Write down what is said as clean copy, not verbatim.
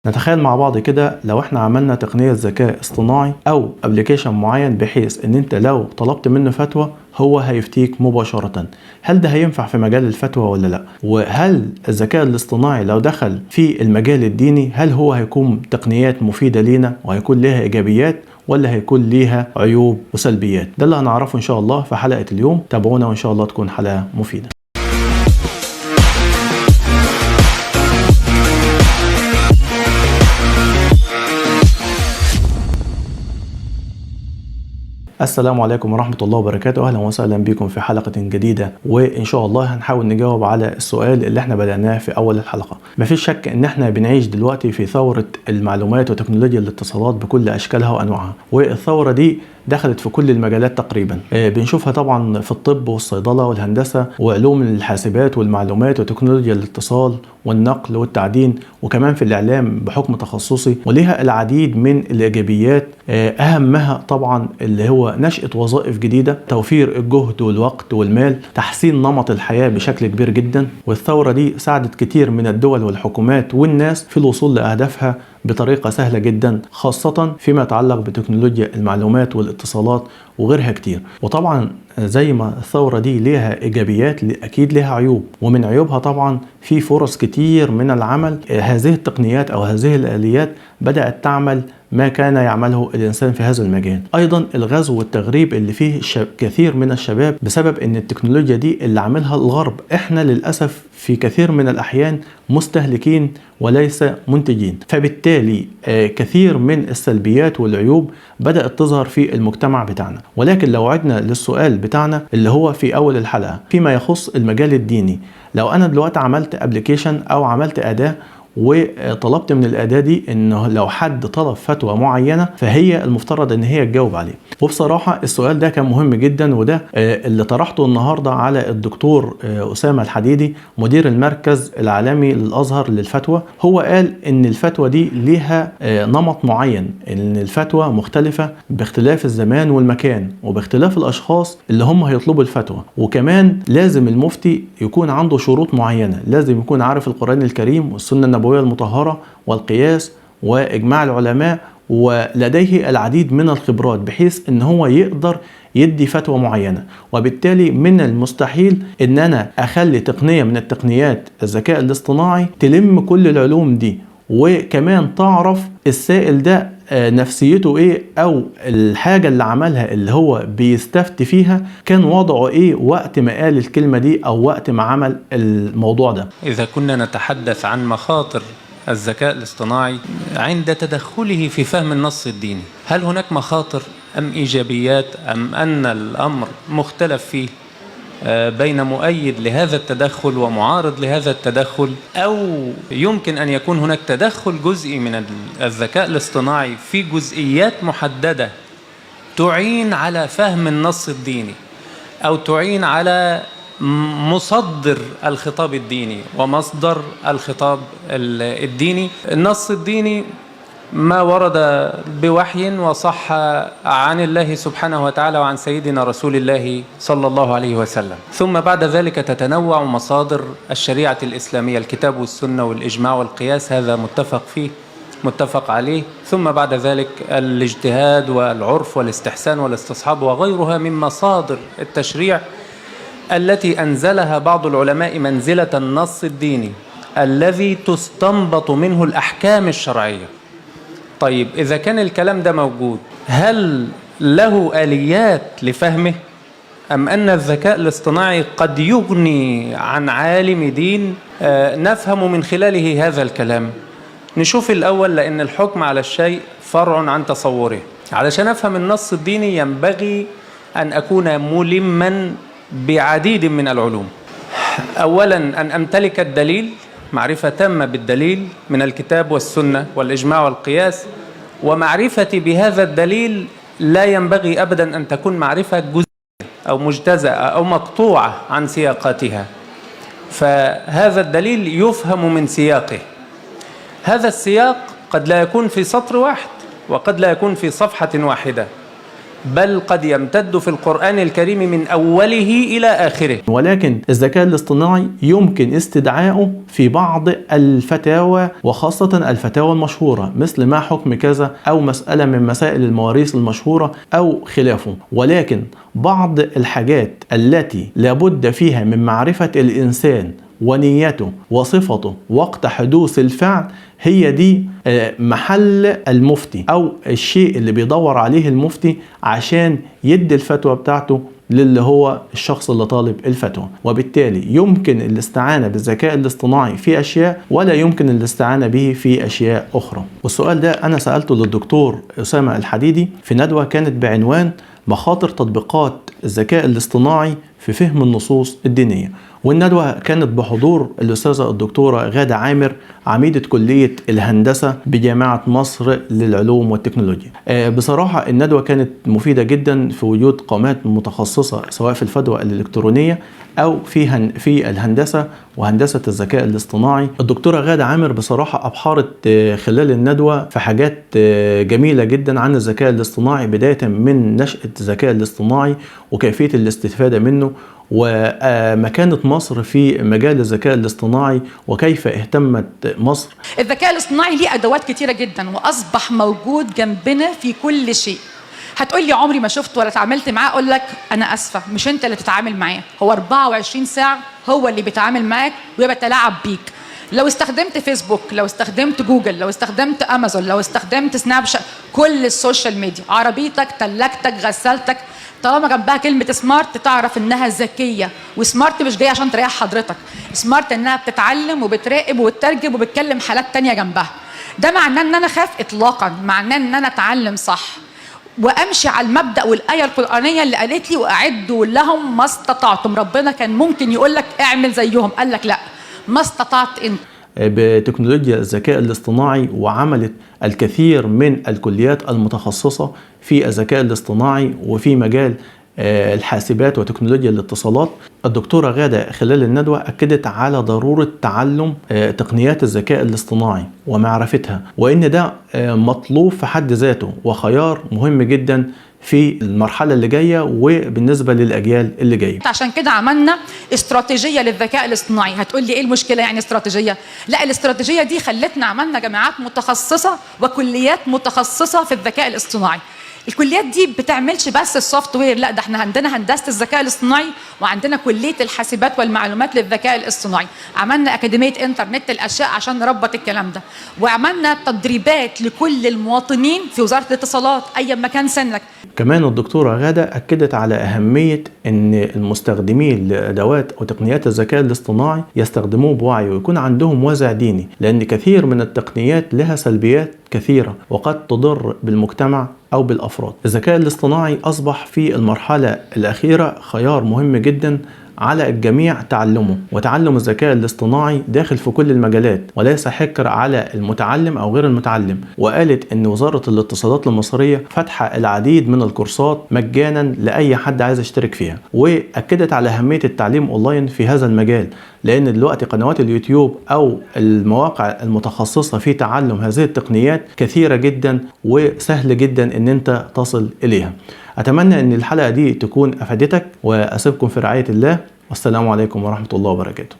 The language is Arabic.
نتخيل مع بعض كده لو احنا عملنا تقنية ذكاء اصطناعي او ابلكيشن معين، بحيث ان انت لو طلبت منه فتوى هو هيفتيك مباشرة. هل ده هينفع في مجال الفتوى ولا لا؟ وهل الذكاء الاصطناعي لو دخل في المجال الديني هل هو هيكون تقنيات مفيدة لينا وهيكون لها ايجابيات ولا هيكون ليها عيوب وسلبيات؟ ده اللي هنعرفه ان شاء الله في حلقة اليوم. تابعونا وان شاء الله تكون حلقة مفيدة. السلام عليكم ورحمة الله وبركاته. أهلا وسهلا بكم في حلقة جديدة، وإن شاء الله هنحاول نجاوب على السؤال اللي احنا بدأناه في أول الحلقة. مفيش شك إن احنا بنعيش دلوقتي في ثورة المعلومات وتكنولوجيا الاتصالات بكل أشكالها وأنواعها، والثورة دي دخلت في كل المجالات تقريبا. بنشوفها طبعا في الطب والصيدلة والهندسة وعلوم الحاسبات والمعلومات وتكنولوجيا الاتصال والنقل والتعدين، وكمان في الإعلام بحكم تخصصي، وليها العديد من الإيجابيات. أهمها طبعا اللي هو نشأة وظائف جديدة، توفير الجهد والوقت والمال، تحسين نمط الحياة بشكل كبير جدا. والثورة دي ساعدت كتير من الدول والحكومات والناس في الوصول لأهدافها بطريقة سهلة جدا، خاصة فيما يتعلق بتكنولوجيا المعلومات والاتصالات وغيرها كتير. وطبعا زي ما الثورة دي ليها إيجابيات أكيد ليها عيوب، ومن عيوبها طبعا في فرص كتير من العمل. هذه التقنيات أو هذه الآليات بدأت تعمل ما كان يعمله الإنسان في هذا المجال. أيضا الغزو والتغريب اللي فيه كثير من الشباب بسبب أن التكنولوجيا دي اللي عاملها الغرب. إحنا للأسف في كثير من الأحيان مستهلكين وليس منتجين، فبالتالي كثير من السلبيات والعيوب بدأت تظهر في المجتمع بتاعنا. ولكن لو عدنا للسؤال بتاعنا اللي هو في أول الحلقة فيما يخص المجال الديني، لو أنا دلوقتي عملت ابلكيشن أو عملت أداة وطلبت من الأداة دي إنه لو حد طلب فتوى معينة فهي المفترض إن هي تجاوب عليه. وبصراحة السؤال ده كان مهم جدا، وده اللي طرحته النهاردة على الدكتور أسامة الحديدي مدير المركز العالمي للأزهر للفتوى. هو قال إن الفتوى دي ليها نمط معين، إن الفتوى مختلفة باختلاف الزمان والمكان وباختلاف الأشخاص اللي هم هيطلبوا الفتوى. وكمان لازم المفتي يكون عنده شروط معينة، لازم يكون عارف القرآن الكريم والسنة النبوية المطهرة والقياس وإجماع العلماء، ولديه العديد من الخبرات بحيث ان هو يقدر يدي فتوى معينة. وبالتالي من المستحيل ان انا اخلي تقنية من التقنيات الذكاء الاصطناعي تلم كل العلوم دي، وكمان تعرف السائل ده نفسيته ايه، او الحاجة اللي عملها اللي هو بيستفتي فيها كان وضعه ايه وقت ما قال الكلمة دي او وقت ما عمل الموضوع ده. إذا كنا نتحدث عن مخاطر الذكاء الاصطناعي عند تدخله في فهم النص الديني، هل هناك مخاطر أم إيجابيات، أم أن الأمر مختلف فيه بين مؤيد لهذا التدخل ومعارض لهذا التدخل، أو يمكن أن يكون هناك تدخل جزئي من الذكاء الاصطناعي في جزئيات محددة تعين على فهم النص الديني أو تعين على مصدر الخطاب الديني ومصدر الخطاب الديني. النص الديني ما ورد بوحي وصح عن الله سبحانه وتعالى وعن سيدنا رسول الله صلى الله عليه وسلم، ثم بعد ذلك تتنوع مصادر الشريعة الإسلامية، الكتاب والسنة والإجماع والقياس، هذا متفق فيه متفق عليه، ثم بعد ذلك الاجتهاد والعرف والاستحسان والاستصحاب وغيرها من مصادر التشريع التي أنزلها بعض العلماء منزلة النص الديني الذي تستنبط منه الأحكام الشرعية. طيب إذا كان الكلام ده موجود، هل له آليات لفهمه، أم أن الذكاء الاصطناعي قد يغني عن عالم دين نفهم من خلاله هذا الكلام؟ نشوف الأول، لأن الحكم على الشيء فرع عن تصوره. علشان أفهم النص الديني ينبغي أن أكون ملما بعديد من العلوم. أولا أن أمتلك الدليل، معرفة تامة بالدليل من الكتاب والسنة والإجماع والقياس، ومعرفتي بهذا الدليل لا ينبغي أبدا أن تكون معرفة جزئية أو مجتزأة أو مقطوعة عن سياقاتها، فهذا الدليل يفهم من سياقه. هذا السياق قد لا يكون في سطر واحد وقد لا يكون في صفحة واحدة، بل قد يمتد في القرآن الكريم من أوله إلى آخره. ولكن الذكاء الاصطناعي يمكن استدعائه في بعض الفتاوى، وخاصة الفتاوى المشهورة مثل ما حكم كذا أو مسألة من مسائل المواريث المشهورة أو خلافه. ولكن بعض الحاجات التي لابد فيها من معرفة الإنسان ونيته وصفته وقت حدوث الفعل، هي دي محل المفتي أو الشيء اللي بيدور عليه المفتي عشان يدي الفتوى بتاعته للي هو الشخص اللي طالب الفتوى. وبالتالي يمكن الاستعانة بالذكاء الاصطناعي في أشياء ولا يمكن الاستعانة به في أشياء أخرى. والسؤال ده أنا سألته للدكتور أسامة الحديدي في ندوة كانت بعنوان مخاطر تطبيقات الذكاء الاصطناعي في فهم النصوص الدينية. والندوة كانت بحضور الأستاذة الدكتورة غادة عامر عميدة كلية الهندسة بجامعة مصر للعلوم والتكنولوجيا. بصراحة الندوة كانت مفيدة جدا في وجود قامات متخصصة سواء في الفدوى الإلكترونية أو في الهندسة وهندسة الذكاء الاصطناعي. الدكتورة غادة عامر بصراحة أبحرت خلال الندوة في حاجات جميلة جدا عن الذكاء الاصطناعي، بداية من نشأة الذكاء الاصطناعي وكيفية الاستفادة منه، ومكانة مصر في مجال الذكاء الاصطناعي وكيف اهتمت مصر. الذكاء الاصطناعي ليه أدوات كتيرة جدا وأصبح موجود جنبنا في كل شيء. هتقول لي عمري ما شفت ولا اتعاملت معاه، أقول لك أنا أسفة، مش أنت اللي تتعامل معاه، هو 24 ساعة هو اللي بيتعامل معاك وبيتلاعب بيك. لو استخدمت فيسبوك، لو استخدمت جوجل، لو استخدمت أمازون، لو استخدمت سناب شات، كل السوشيال ميديا، عربيتك، تلاجتك، غسالتك، طالما جنبها كلمة سمارت تعرف انها ذكية. وسمارت مش جاية عشان تريح حضرتك، سمارت انها بتتعلم وبتراقب وبتترجم وبتكلم حالات تانية جنبها. ده معناه ان انا خاف اطلاقا، معناه ان انا اتعلم صح وامشي على المبدأ والآية القرآنية اللي قالت لي واعدوا لهم ما استطعتم. ربنا كان ممكن يقول لك اعمل زيهم، قال لك لا، ما استطعت انت. بتكنولوجيا الذكاء الاصطناعي وعملت الكثير من الكليات المتخصصة في الذكاء الاصطناعي وفي مجال الحاسبات وتكنولوجيا الاتصالات. الدكتورة غادة خلال الندوة أكدت على ضرورة تعلم تقنيات الذكاء الاصطناعي ومعرفتها، وإن ده مطلوب في حد ذاته وخيار مهم جدا في المرحلة اللي جاية وبالنسبة للأجيال اللي جاية. عشان كده عملنا استراتيجية للذكاء الاصطناعي. هتقول لي ايه المشكلة يعني استراتيجية؟ لا، الاستراتيجية دي خلتنا عملنا جامعات متخصصة وكليات متخصصة في الذكاء الاصطناعي. الكليات دي بتعملش بس السوفت وير، لا، ده احنا عندنا هندسة الذكاء الاصطناعي وعندنا كلية الحاسبات والمعلومات للذكاء الاصطناعي. عملنا أكاديمية انترنت الأشياء عشان نربط الكلام ده، وعملنا تدريبات لكل المواطنين في وزارة الاتصالات أي مكان سنك. كمان الدكتورة غادة أكدت على أهمية أن المستخدمين لأدوات وتقنيات الذكاء الاصطناعي يستخدموه بوعي ويكون عندهم وازع ديني، لأن كثير من التقنيات لها سلبيات كثيرة وقد تضر بالمجتمع أو بالأفراد. الذكاء الاصطناعي أصبح في المرحلة الأخيرة خيار مهم جدا على الجميع تعلمه، وتعلم الذكاء الاصطناعي داخل في كل المجالات وليس حكر على المتعلم أو غير المتعلم. وقالت أن وزارة الاتصالات المصرية فاتحة العديد من الكورسات مجانا لأي حد عايز يشترك فيها، وأكدت على أهمية التعليم أونلاين في هذا المجال، لأن دلوقتي قنوات اليوتيوب أو المواقع المتخصصة في تعلم هذه التقنيات كثيرة جدا وسهل جدا أن أنت تصل إليها. أتمنى أن الحلقة دي تكون أفادتك، وأسيبكم في رعاية الله، والسلام عليكم ورحمة الله وبركاته.